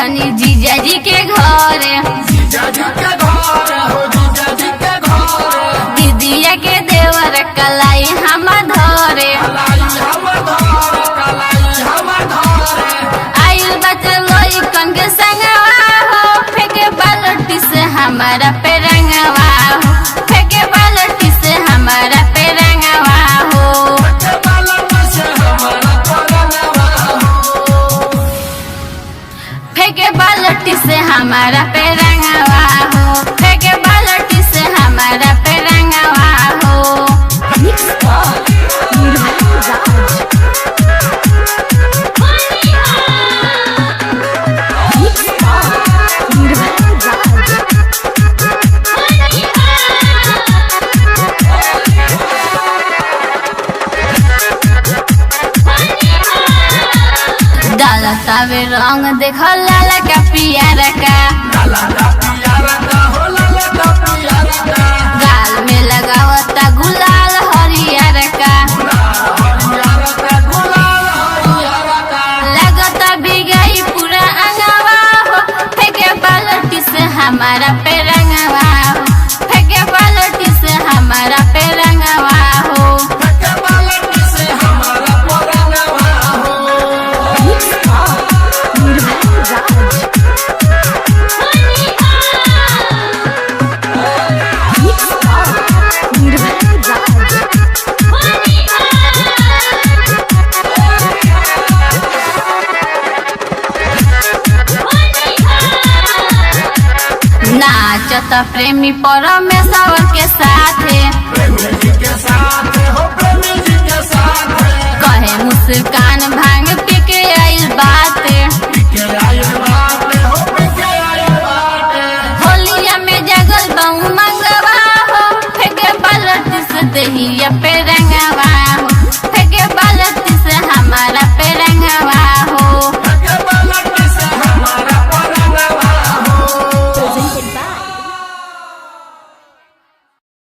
देखनी जीजा जी के घर, दीदिया के देवर कलाई हम धरे, आयु बचल कन के संगवा हो, फेंके बाल्टी से हमारा पे रंगवा हो, फेंके बाल्टी से हमारा पे रंगवा हो, फेंके बाल्टी से हमारा पे रंगवा हो, फेंके बाल्टी से हमारा पे रंगवा हो। डालतावे रंग देखो लाला का पियारा का, गाल में लगावता गुलाल हरियर का, लगता बिगाई पूरा अंगवा हो, फेंके बाल्टी से हमारा पे रंगवा हो, फेंके बाल्टी से हमारा पे रंगवा हो। नाचता प्रेमी परमेश्वर के साथे, कहे मुस्कान भाई